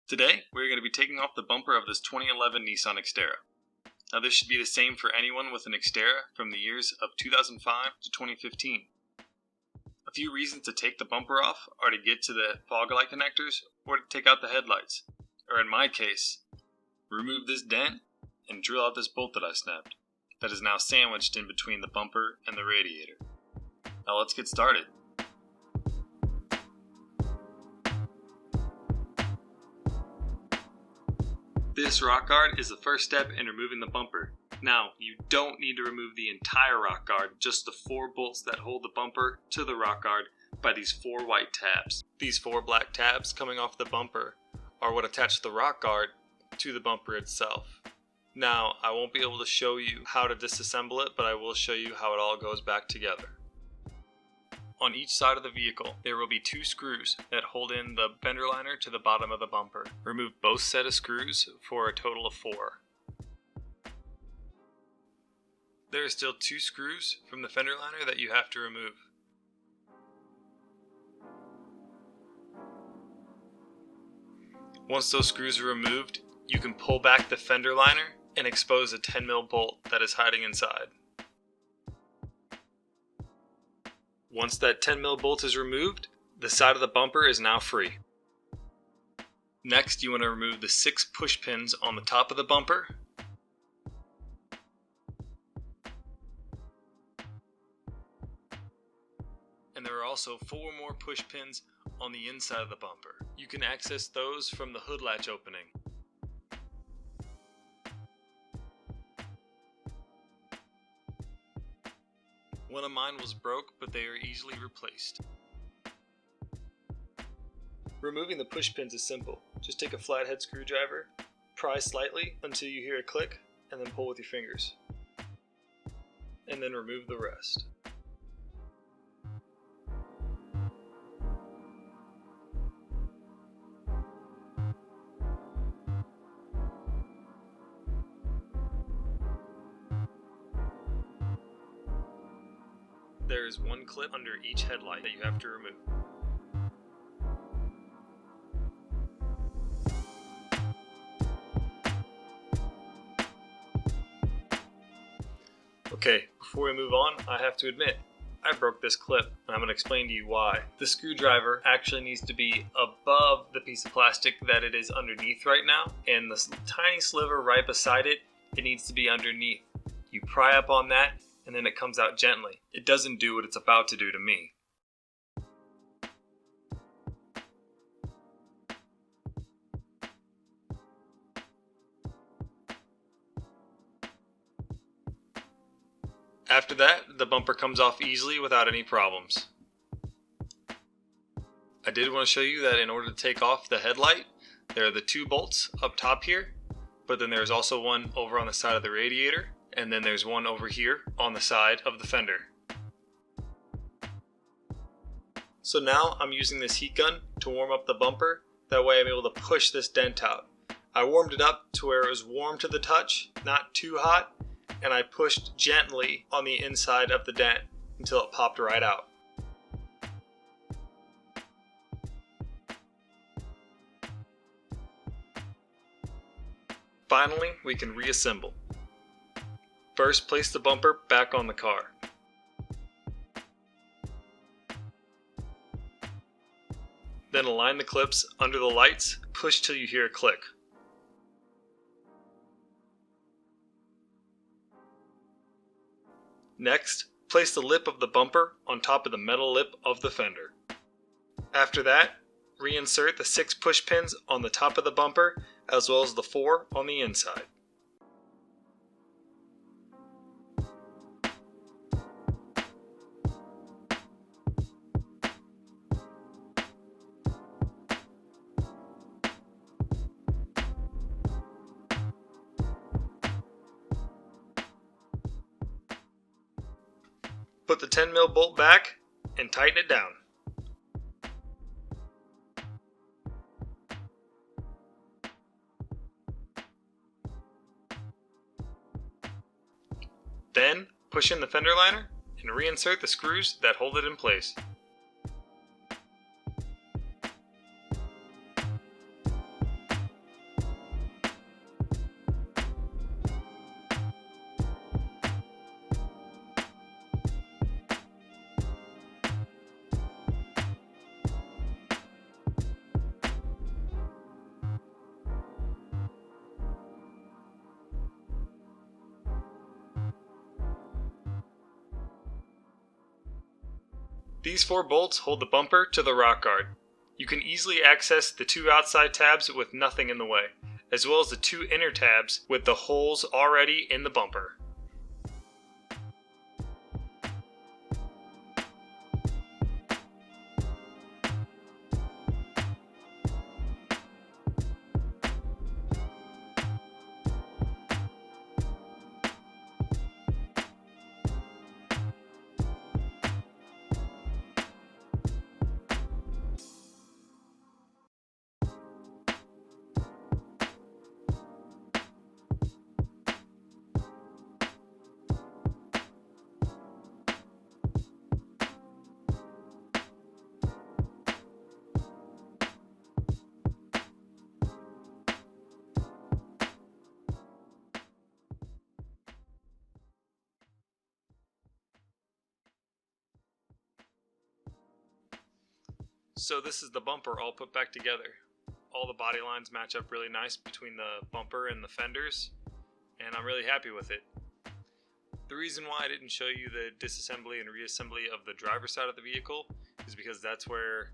Today, we're going to be taking off the bumper of this 2011 Nissan Xterra. Now this should be the same for anyone with an Xterra from the years of 2005 to 2015. A few reasons to take the bumper off are to get to the fog light connectors or to take out the headlights. Or in my case, remove this dent and drill out this bolt that I snapped that is now sandwiched in between the bumper and the radiator. Now let's get started. This rock guard is the first step in removing the bumper. Now, you don't need to remove the entire rock guard, just the 4 bolts that hold the bumper to the rock guard by these 4 white tabs. These 4 black tabs coming off the bumper are what attach the rock guard to the bumper itself. Now, I won't be able to show you how to disassemble it, but I will show you how it all goes back together. On each side of the vehicle, there will be 2 screws that hold in the fender liner to the bottom of the bumper. Remove both set of screws for a total of 4. There are still 2 screws from the fender liner that you have to remove. Once those screws are removed, you can pull back the fender liner and expose a 10mm bolt that is hiding inside. Once that 10mm bolt is removed, the side of the bumper is now free. Next, you want to remove the 6 push pins on the top of the bumper. And there are also 4 more push pins on the inside of the bumper. You can access those from the hood latch opening. One of mine was broke, but they are easily replaced. Removing the push pins is simple. Just take a flathead screwdriver, pry slightly until you hear a click, and then pull with your fingers. And then remove the rest. There is 1 clip under each headlight that you have to remove. Okay, before we move on, I have to admit, I broke this clip, and I'm going to explain to you why. The screwdriver actually needs to be above the piece of plastic that it is underneath right now, and the tiny sliver right beside it, it needs to be underneath. You pry up on that, and then it comes out gently. It doesn't do what it's about to do to me. After that, the bumper comes off easily without any problems. I did want to show you that in order to take off the headlight, there are the 2 bolts up top here, but then there's also one over on the side of the radiator, and then there's one over here on the side of the fender. So now I'm using this heat gun to warm up the bumper, that way I'm able to push this dent out. I warmed it up to where it was warm to the touch, not too hot, and I pushed gently on the inside of the dent until it popped right out. Finally, we can reassemble. First, place the bumper back on the car. Then align the clips under the lights, push till you hear a click. Next, place the lip of the bumper on top of the metal lip of the fender. After that, reinsert the 6 push pins on the top of the bumper as well as the 4 on the inside. Put the 10mm bolt back and tighten it down. Then push in the fender liner and reinsert the screws that hold it in place. These 4 bolts hold the bumper to the rock guard. You can easily access the 2 outside tabs with nothing in the way, as well as the 2 inner tabs with the holes already in the bumper. So this is the bumper all put back together. All the body lines match up really nice between the bumper and the fenders, and I'm really happy with it. The reason why I didn't show you the disassembly and reassembly of the driver's side of the vehicle is because that's where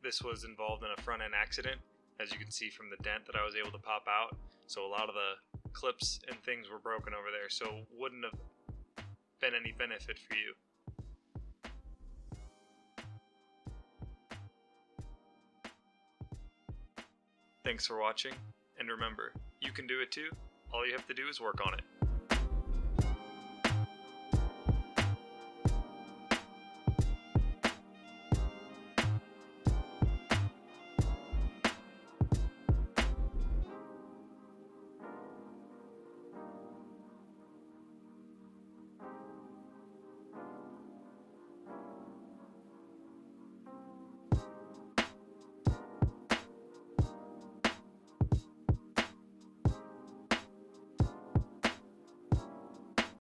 this was involved in a front end accident, as you can see from the dent that I was able to pop out. So a lot of the clips and things were broken over there, so wouldn't have been any benefit for you. Thanks for watching, and remember, you can do it too. All you have to do is work on it.